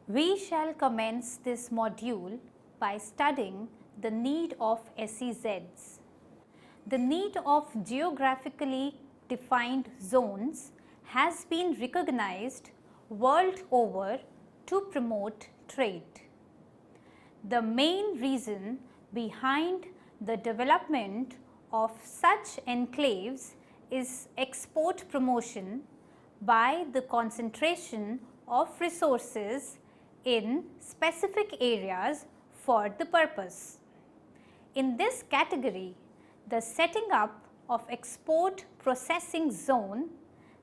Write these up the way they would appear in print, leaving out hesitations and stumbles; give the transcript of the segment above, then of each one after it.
We shall commence this module by studying the need of SEZs. The need of geographically defined zones has been recognized world over to promote trade. The main reason behind the development of such enclaves is export promotion by the concentration of resources in specific areas for the purpose. In this category, the setting up of export processing zone,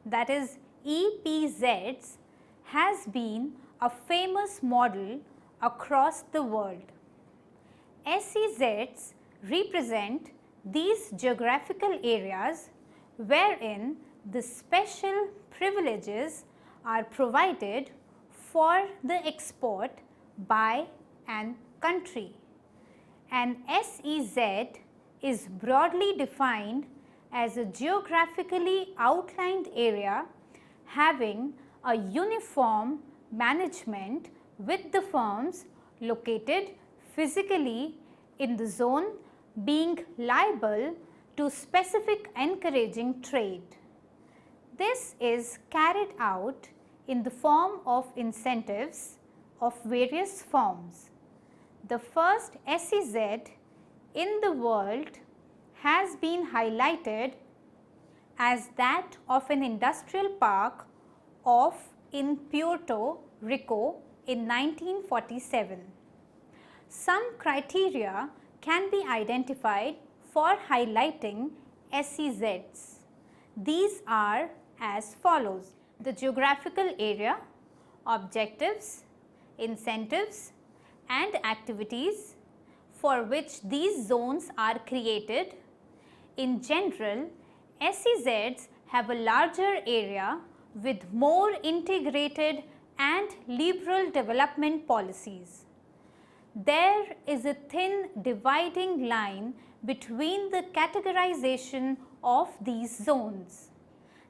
that is EPZs, has been a famous model across the world. SEZs represent these geographical areas wherein the special privileges are provided for the export by an country. An SEZ is broadly defined as a geographically outlined area having a uniform management with the firms located physically in the zone being liable to specific encouraging trade. This is carried out in the form of incentives of various forms. The first SEZ in the world has been highlighted as that of an industrial park in Puerto Rico in 1947. Some criteria can be identified for highlighting SEZs. These are as follows: the geographical area, objectives, incentives and activities for which these zones are created. In general, SEZs have a larger area with more integrated and liberal development policies. There is a thin dividing line between the categorization of these zones.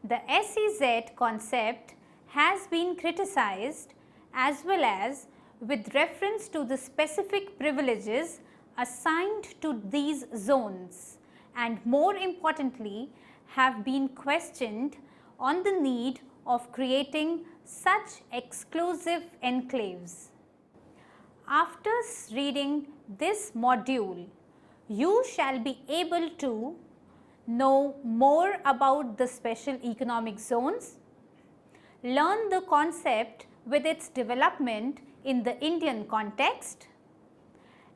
The SEZ concept has been criticized as well as with reference to the specific privileges assigned to these zones, and more importantly have been questioned on the need of creating such exclusive enclaves. After reading this module, you shall be able to know more about the special economic zones, learn the concept with its development in the Indian context,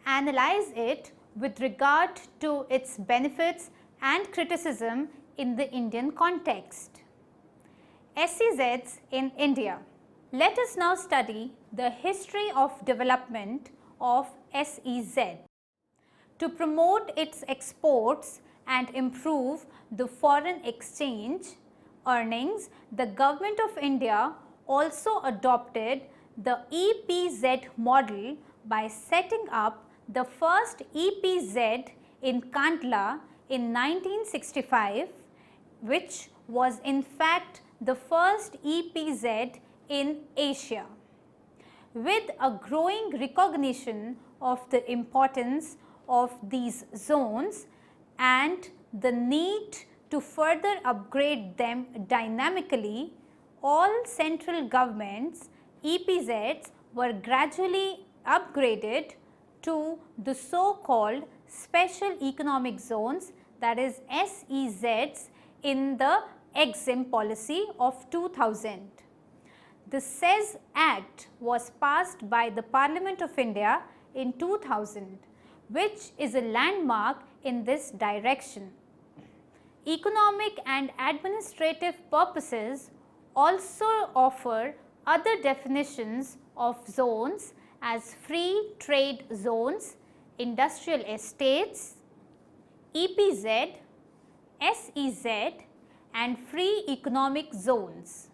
analyze it with regard to its benefits and criticism in the Indian context. SEZs in India. Let us now study the history of development of SEZ. To promote its exports and improve the foreign exchange earnings, the Government of India also adopted the EPZ model by setting up the first EPZ in Kandla in 1965, which was in fact the first EPZ in Asia. With a growing recognition of the importance of these zones and the need to further upgrade them dynamically, all central governments EPZs were gradually upgraded to the so-called special economic zones, that is SEZs, in the EXIM policy of 2000. The SEZ Act was passed by the Parliament of India in 2000, which is a landmark in this direction. Economic and administrative purposes also offer other definitions of zones as free trade zones, industrial estates, EPZ, SEZ and free economic zones.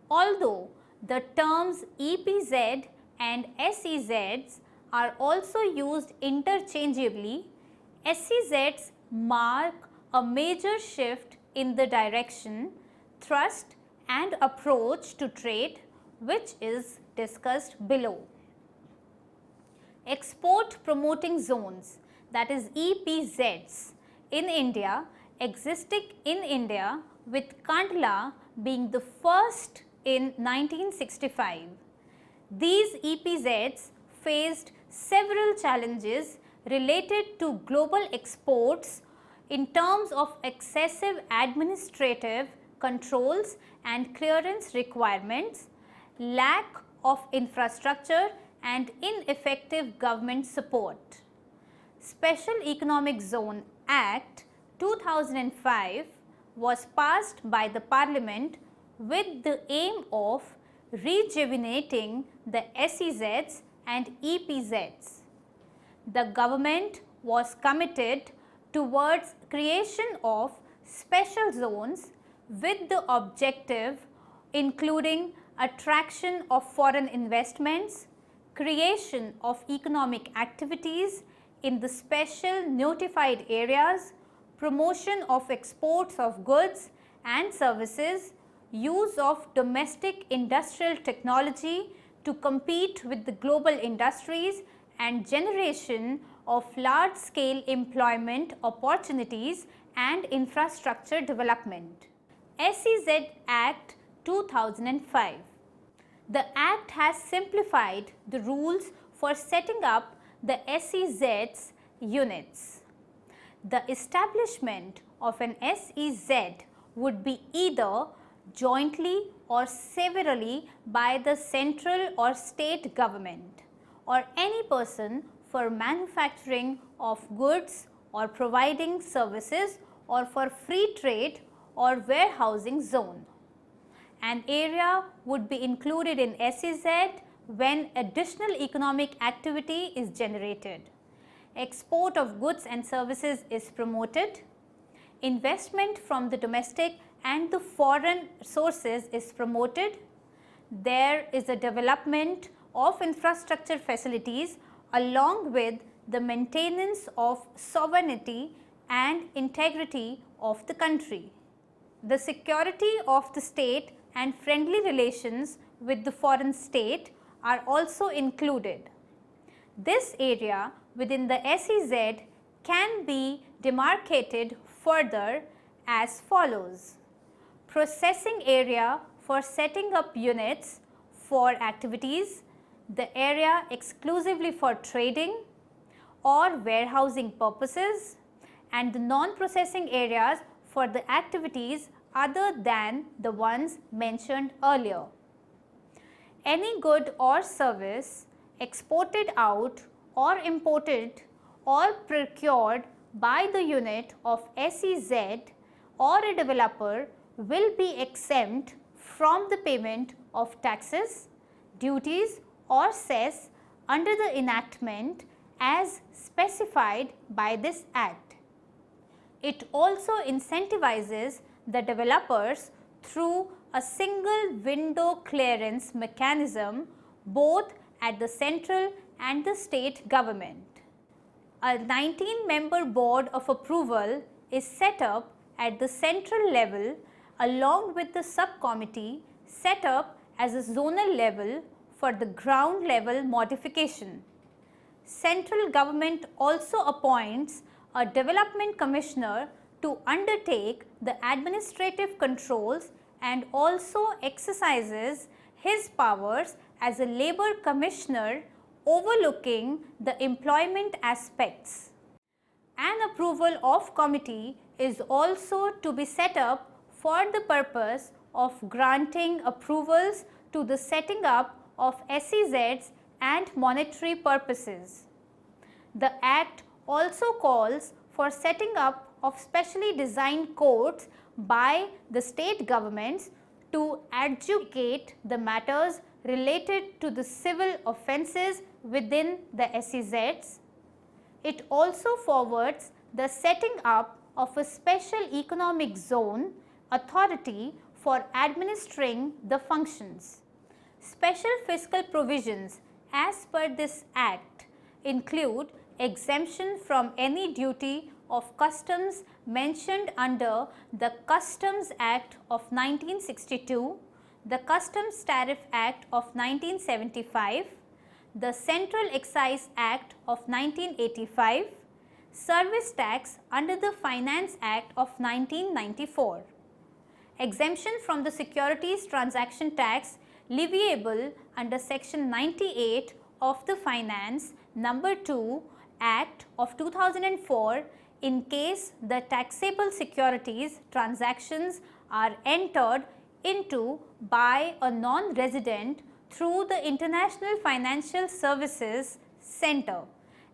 Although the terms EPZ and SEZs are also used interchangeably, SEZs mark a major shift in the direction, thrust and approach to trade which is discussed below. Export Promoting Zones, that is EPZs, in India, existing in India, with Kandla being the first in 1965. These EPZs faced several challenges related to global exports in terms of excessive administrative controls and clearance requirements, lack of infrastructure and ineffective government support. Special Economic Zone Act 2005 was passed by the Parliament with the aim of rejuvenating the SEZs and EPZs. The government was committed towards creation of special zones with the objective including attraction of foreign investments, creation of economic activities in the special notified areas, promotion of exports of goods and services, use of domestic industrial technology to compete with the global industries, and generation of large scale employment opportunities and infrastructure development. SEZ Act 2005. The Act has simplified the rules for setting up the SEZ's units. The establishment of an SEZ would be either jointly or severally by the central or state government or any person for manufacturing of goods or providing services or for free trade or warehousing zone. An area would be included in SEZ when additional economic activity is generated. Export of goods and services is promoted. Investment from the domestic and the foreign sources is promoted. There is a development of infrastructure facilities along with the maintenance of sovereignty and integrity of the country. The security of the state and friendly relations with the foreign state are also included. This area within the SEZ can be demarcated further as follows. Processing area for setting up units for activities, the area exclusively for trading or warehousing purposes, and the non-processing areas for the activities other than the ones mentioned earlier. Any good or service exported out or imported or procured by the unit of SEZ or a developer will be exempt from the payment of taxes, duties or cess under the enactment as specified by this Act. It also incentivizes the developers through a single window clearance mechanism both at the central and the state government. A 19-member board of approval is set up at the central level along with the subcommittee set up as a zonal level for the ground level modification. Central government also appoints a development commissioner to undertake the administrative controls and also exercises his powers as a labor commissioner overlooking the employment aspects. An approval of committee is also to be set up for the purpose of granting approvals to the setting up of SEZs and monetary purposes. The Act also calls for setting up of specially designed courts by the state governments to adjudicate the matters related to the civil offences within the SEZs. It also forwards the setting up of a special economic zone authority for administering the functions. Special fiscal provisions as per this Act include exemption from any duty of customs mentioned under the Customs Act of 1962, the Customs Tariff Act of 1975, the Central Excise Act of 1985, service tax under the Finance Act of 1994. Exemption from the securities transaction tax leviable under section 98 of the Finance number 2 Act of 2004 in case the taxable securities transactions are entered into by a non-resident through the International Financial Services Center,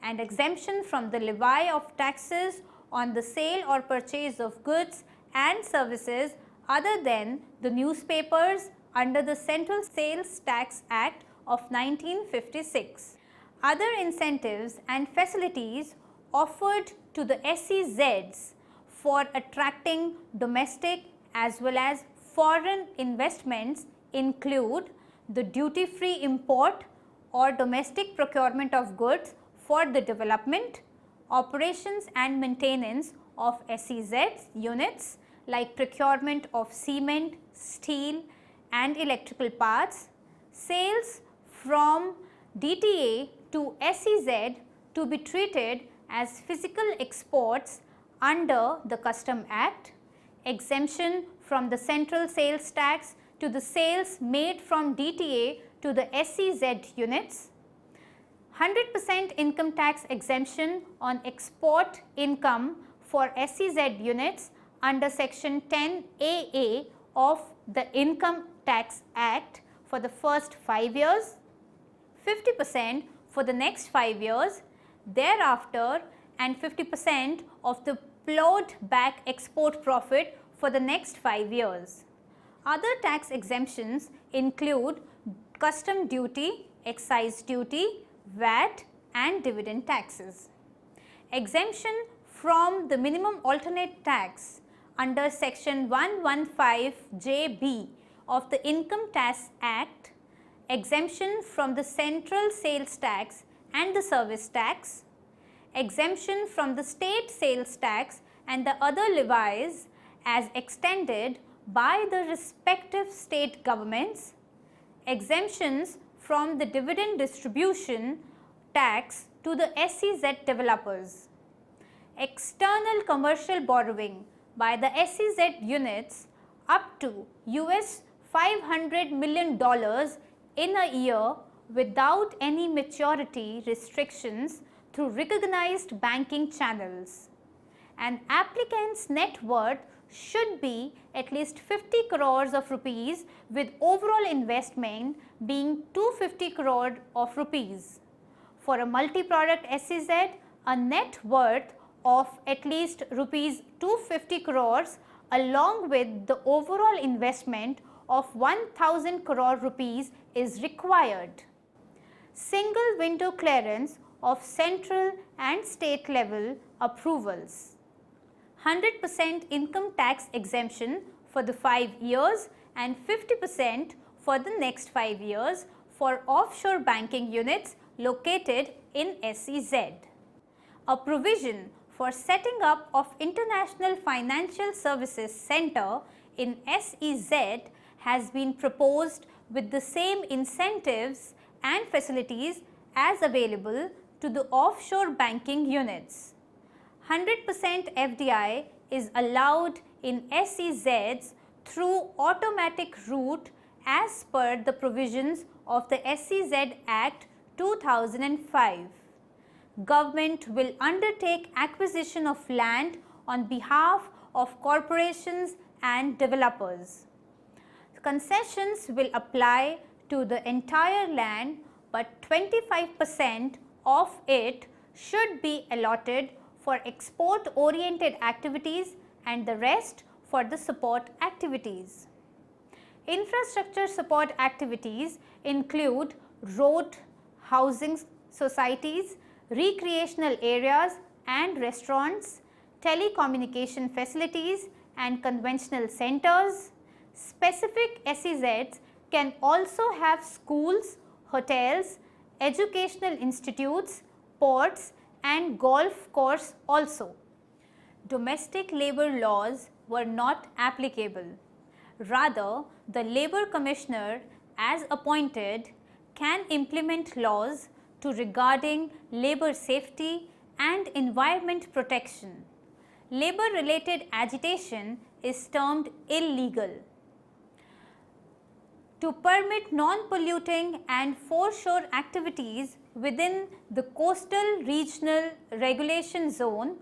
and exemption from the levy of taxes on the sale or purchase of goods and services other than the newspapers under the Central Sales Tax Act of 1956. Other incentives and facilities offered to the SEZs for attracting domestic as well as foreign investments include the duty-free import or domestic procurement of goods for the development, operations and maintenance of SEZ units like procurement of cement, steel and electrical parts, sales from DTA to SEZ to be treated as physical exports under the Custom Act, exemption from the central sales tax to the sales made from DTA to the SEZ units, 100% income tax exemption on export income for SEZ units under section 10AA of the Income Tax Act for the first 5 years, 50% for the next 5 years, thereafter and 50% of the plowed back export profit for the next 5 years. Other tax exemptions include custom duty, excise duty, VAT and dividend taxes. Exemption from the minimum alternate tax under section 115JB of the Income Tax Act, exemption from the central sales tax and the service tax, exemption from the state sales tax and the other levies as extended by the respective state governments, exemptions from the dividend distribution tax to the SEZ developers, external commercial borrowing by the SEZ units up to US $500 million in a year without any maturity restrictions through recognized banking channels. An applicant's net worth should be at least 50 crores of rupees with overall investment being 250 crore of rupees. For a multi-product SEZ, a net worth of at least rupees 250 crores along with the overall investment of 1000 crore rupees is required. Single window clearance of central and state level approvals. 100% income tax exemption for the 5 years and 50% for the next 5 years for offshore banking units located in SEZ. A provision for setting up of International Financial Services Center in SEZ has been proposed with the same incentives and facilities as available to the offshore banking units. 100% FDI is allowed in SEZs through automatic route as per the provisions of the SEZ Act 2005. Government will undertake acquisition of land on behalf of corporations and developers. Concessions will apply to the entire land, but 25% of it should be allotted for export-oriented activities and the rest for the support activities. Infrastructure support activities include road, housing societies, recreational areas and restaurants, telecommunication facilities and conventional centers. Specific SEZs can also have schools, hotels, educational institutes, ports and golf course also. Domestic labour laws were not applicable. Rather, the Labour Commissioner, as appointed, can implement laws to regarding labour safety and environment protection. Labour-related agitation is termed illegal. To permit non-polluting and foreshore activities within the coastal regional regulation zone,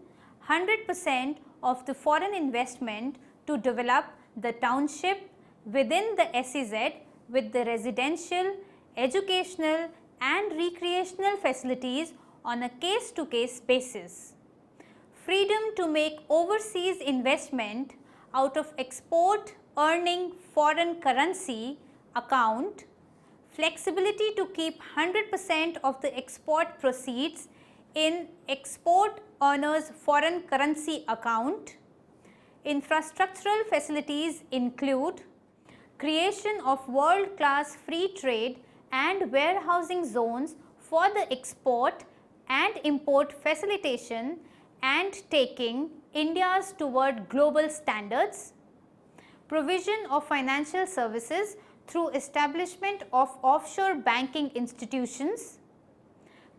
100% of the foreign investment to develop the township within the SEZ with the residential, educational and recreational facilities on a case-to-case basis. Freedom to make overseas investment out of export earning foreign currency account, flexibility to keep 100% of the export proceeds in export earners foreign currency account. Infrastructural facilities include creation of world-class free trade and warehousing zones for the export and import facilitation and taking India's toward global standards. Provision of financial services through establishment of offshore banking institutions.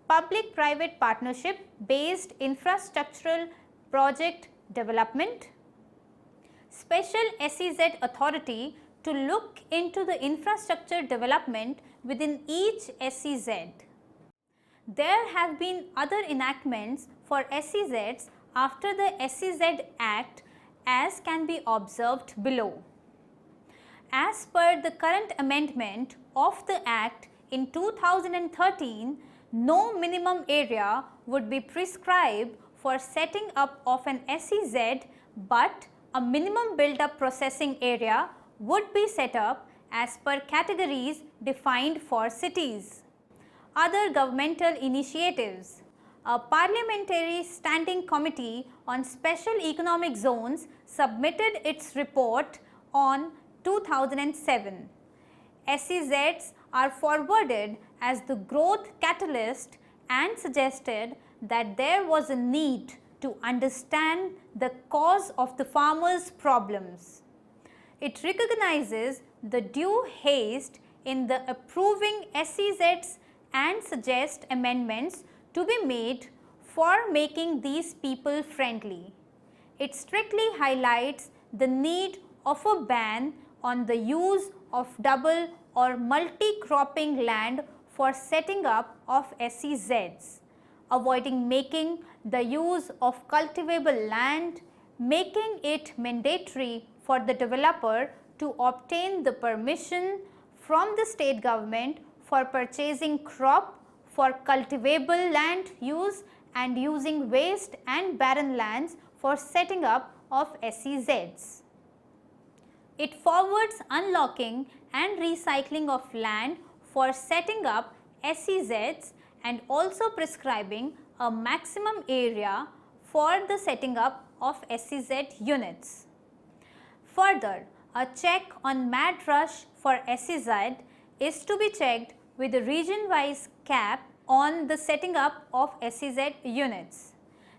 Public-private partnership based infrastructural project development. Special SEZ authority to look into the infrastructure development within each SEZ. There have been other enactments for SEZs after the SEZ Act as can be observed below. As per the current amendment of the Act in 2013, no minimum area would be prescribed for setting up of an SEZ, but a minimum build-up processing area would be set up as per categories defined for cities. Other governmental initiatives. A Parliamentary Standing Committee on Special Economic Zones submitted its report on 2007. SEZs are forwarded as the growth catalyst and suggested that there was a need to understand the cause of the farmers' problems. It recognizes the due haste in the approving SEZs and suggests amendments to be made for making these people friendly. It strictly highlights the need of a ban on the use of double or multi-cropping land for setting up of SEZs, avoiding making the use of cultivable land, making it mandatory for the developer to obtain the permission from the state government for purchasing crop for cultivable land use and using waste and barren lands for setting up of SEZs. It forwards unlocking and recycling of land for setting up SEZs and also prescribing a maximum area for the setting up of SEZ units. Further, a check on mad rush for SEZ is to be checked with a region-wise cap on the setting up of SEZ units.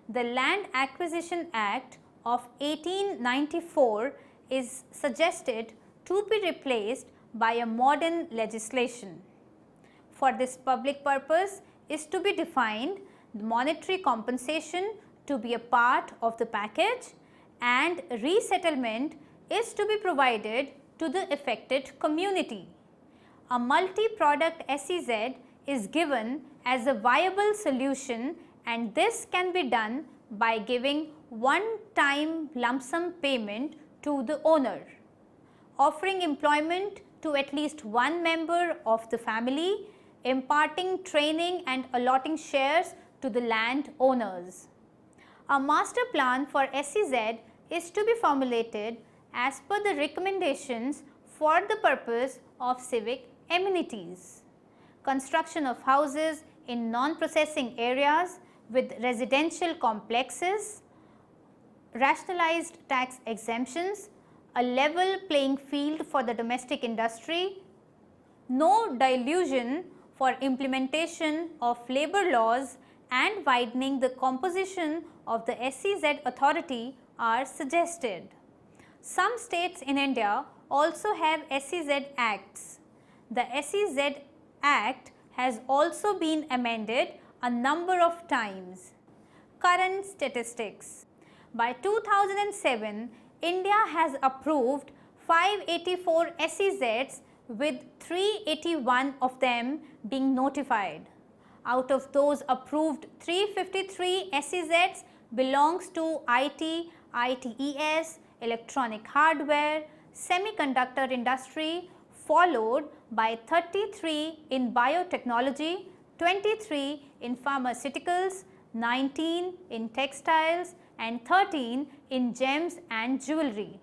The Land Acquisition Act of 1894 is suggested to be replaced by a modern legislation. For this public purpose is to be defined the monetary compensation to be a part of the package and resettlement is to be provided to the affected community. A multi-product SEZ is given as a viable solution, and this can be done by giving one-time lump sum payment to the owner, offering employment to at least one member of the family, imparting training and allotting shares to the land owners. A master plan for SEZ is to be formulated as per the recommendations for the purpose of civic amenities. Construction of houses in non-processing areas with residential complexes, rationalized tax exemptions, a level playing field for the domestic industry, no delusion for implementation of labour laws and widening the composition of the SEZ authority are suggested. Some states in India also have SEZ Acts. The SEZ Act has also been amended a number of times. Current statistics. By 2007, India has approved 584 SEZs with 381 of them being notified. Out of those approved, 353 SEZs belongs to IT, ITES, electronic hardware, semiconductor industry, followed by 33 in biotechnology, 23 in pharmaceuticals, 19 in textiles and 13 in gems and jewelry.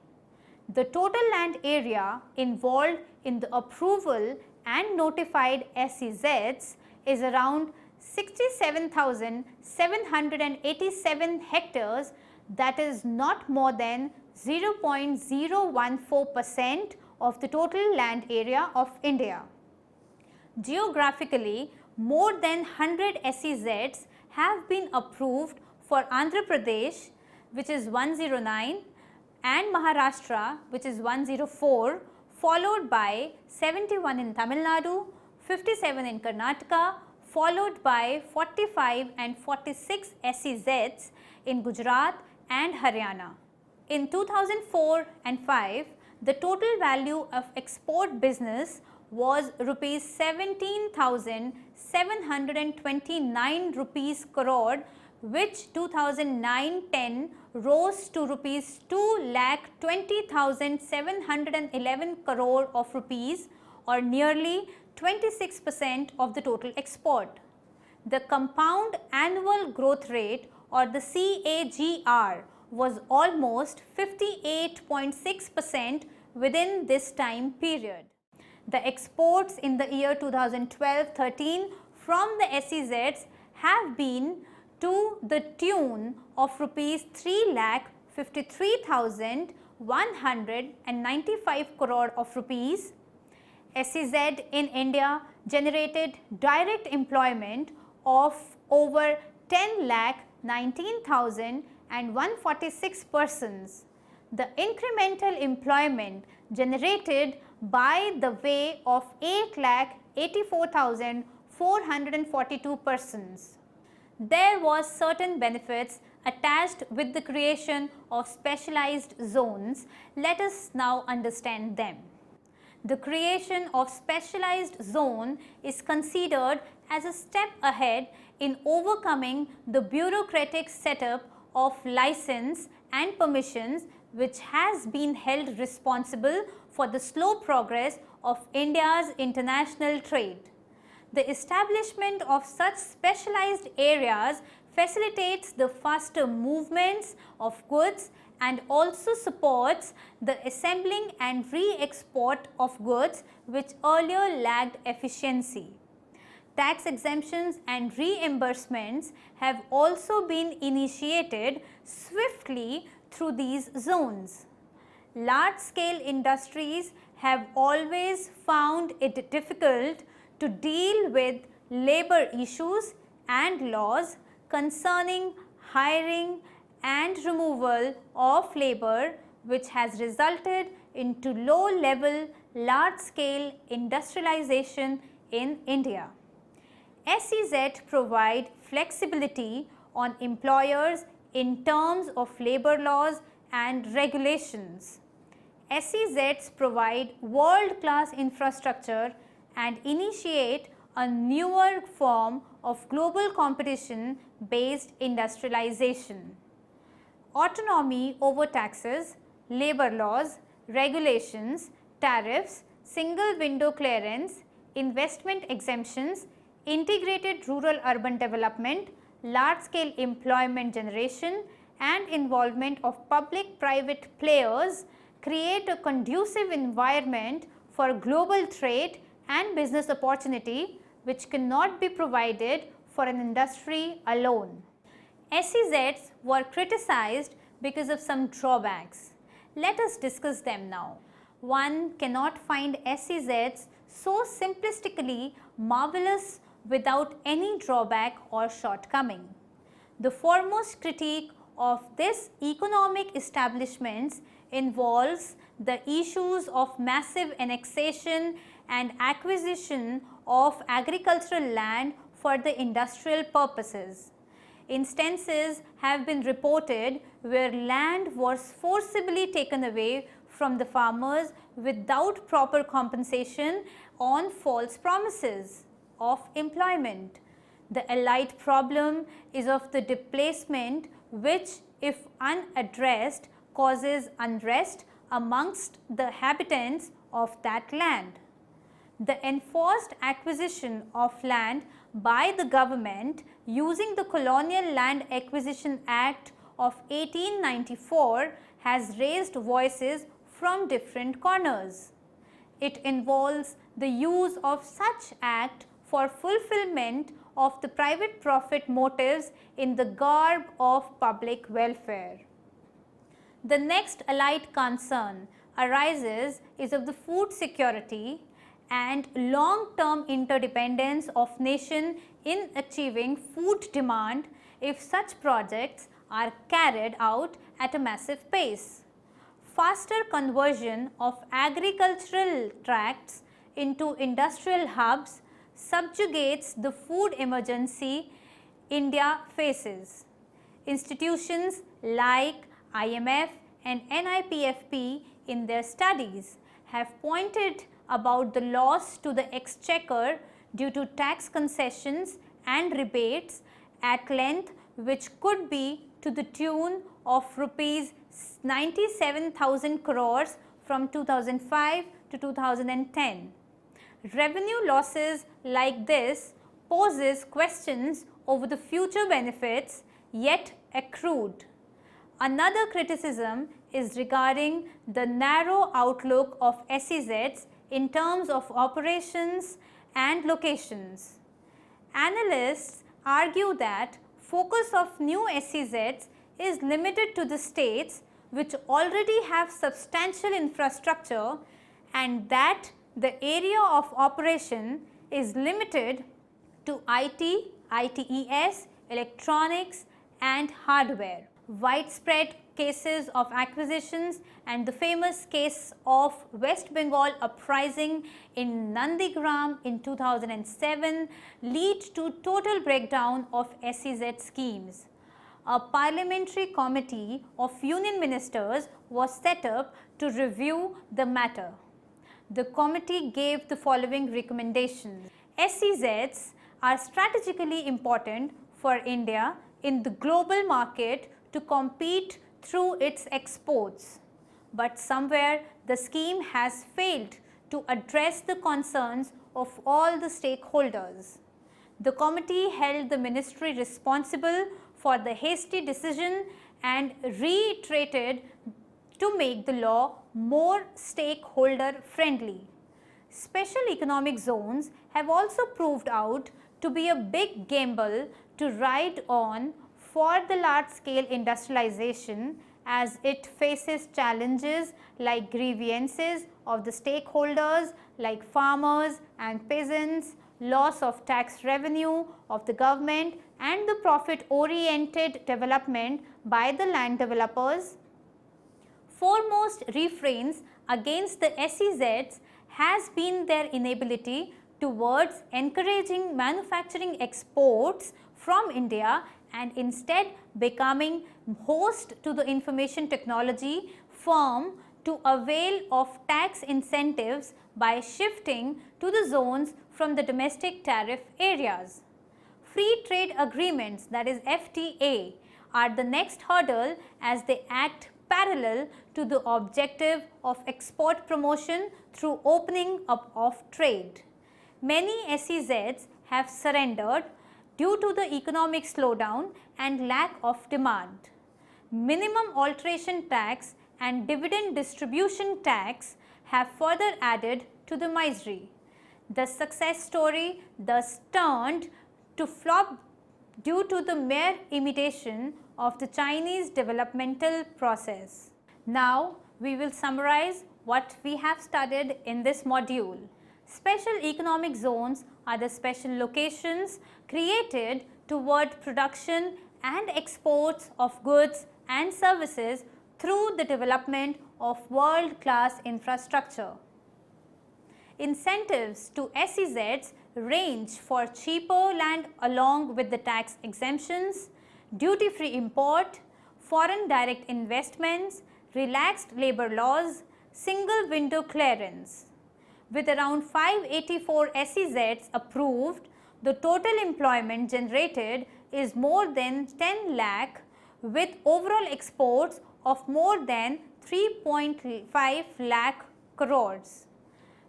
The total land area involved in the approval and notified SEZs is around 67,787 hectares, that is not more than 0.014% of the total land area of India. Geographically, more than 100 SEZs have been approved for Andhra Pradesh, which is 109, and Maharashtra, which is 104, followed by 71 in Tamil Nadu, 57 in Karnataka, followed by 45 and 46 SEZs in Gujarat and Haryana. In 2004 and 5, the total value of export business was rupees 17,729 rupees crore, which 2009-10 rose to rupees 2,20,711 crore of rupees, or nearly 26% of the total export. The compound annual growth rate, or the CAGR, was almost 58.6% within this time period. The exports in the year 2012-13 from the SEZs have been to the tune of rupees 3,53,195 crore of rupees. SEZ in India generated direct employment of over 10,19,146 persons. The incremental employment generated by the way of 8,84,442 persons. There was certain benefits attached with the creation of specialized zones. Let us now understand them. The creation of specialized zone is considered as a step ahead in overcoming the bureaucratic setup of license and permissions, which has been held responsible for the slow progress of India's international trade. The establishment of such specialized areas facilitates the faster movements of goods and also supports the assembling and re-export of goods which earlier lacked efficiency. Tax exemptions and reimbursements have also been initiated swiftly through these zones. Large-scale industries have always found it difficult to deal with labor issues and laws concerning hiring and removal of labor, which has resulted into low-level, large-scale industrialization in India. SEZ provide flexibility on employers in terms of labor laws and regulations. SEZs provide world-class infrastructure and initiate a newer form of global competition-based industrialization. Autonomy over taxes, labor laws, regulations, tariffs, single window clearance, investment exemptions, integrated rural-urban development, large-scale employment generation and involvement of public-private players create a conducive environment for global trade and business opportunity, which cannot be provided for an industry alone. SEZs were criticized because of some drawbacks. Let us discuss them now. One cannot find SEZs so simplistically marvelous without any drawback or shortcoming. The foremost critique of this economic establishments involves the issues of massive annexation and acquisition of agricultural land for the industrial purposes. Instances have been reported where land was forcibly taken away from the farmers without proper compensation on false promises of employment. The allied problem is of the displacement which, if unaddressed, causes unrest amongst the inhabitants of that land. The enforced acquisition of land by the government using the Colonial Land Acquisition Act of 1894 has raised voices from different corners. It involves the use of such act for fulfillment of the private profit motives in the garb of public welfare. The next allied concern arises is of the food security and long-term interdependence of nation in achieving food demand if such projects are carried out at a massive pace. Faster conversion of agricultural tracts into industrial hubs subjugates the food emergency India faces. Institutions like IMF and NIPFP in their studies have pointed about the loss to the exchequer due to tax concessions and rebates at length, which could be to the tune of rupees 97,000 crores from 2005 to 2010. Revenue losses like this poses questions over the future benefits yet accrued. Another criticism is regarding the narrow outlook of SEZs in terms of operations and locations. Analysts argue that focus of new SEZs is limited to the states which already have substantial infrastructure and that the area of operation is limited to IT, ITES, electronics and hardware. Widespread cases of acquisitions and the famous case of West Bengal uprising in Nandigram in 2007 lead to total breakdown of SEZ schemes. A parliamentary committee of union ministers was set up to review the matter. The committee gave the following recommendations. SEZs are strategically important for India in the global market to compete through its exports, but somewhere the scheme has failed to address the concerns of all the stakeholders. The committee held the ministry responsible for the hasty decision and reiterated to make the law more stakeholder friendly. Special economic zones have also proved out to be a big gamble to ride on for the large scale industrialization as it faces challenges like grievances of the stakeholders like farmers and peasants, loss of tax revenue of the government and the profit oriented development by the land developers. Foremost refrains against the SEZs has been their inability towards encouraging manufacturing exports from India and instead becoming host to the information technology firm to avail of tax incentives by shifting to the zones from the domestic tariff areas. Free trade agreements, that is FTA, are the next hurdle as they act parallel to the objective of export promotion through opening up of trade. Many SEZs have surrendered due to the economic slowdown and lack of demand. Minimum alteration tax and dividend distribution tax have further added to the misery. The success story thus turned to flop due to the mere imitation of the Chinese developmental process. Now, we will summarize what we have studied in this module. Special economic zones are the special locations created toward production and exports of goods and services through the development of world-class infrastructure. Incentives to SEZs range for cheaper land along with the tax exemptions, duty-free import, foreign direct investments, relaxed labour laws, single window clearance. With around 584 SEZs approved, the total employment generated is more than 10 lakh with overall exports of more than 3.5 lakh crores.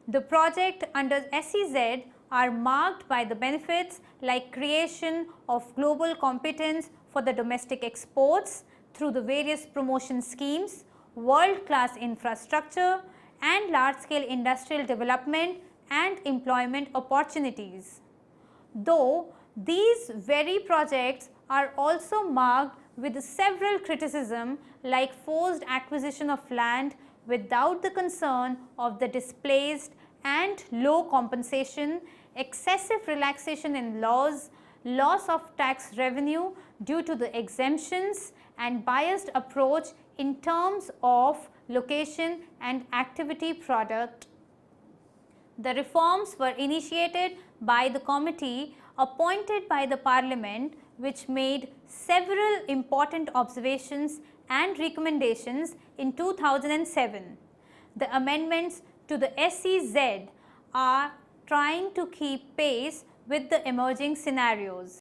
The project under SEZ are marked by the benefits like creation of global competence for the domestic exports through the various promotion schemes, world-class infrastructure and large-scale industrial development and employment opportunities. Though these very projects are also marked with several criticism like forced acquisition of land without the concern of the displaced and low compensation, excessive relaxation in laws, loss of tax revenue due to the exemptions and biased approach in terms of location and activity product. The reforms were initiated by the committee appointed by the Parliament, which made several important observations and recommendations in 2007. The amendments to the SEZ are trying to keep pace with the emerging scenarios.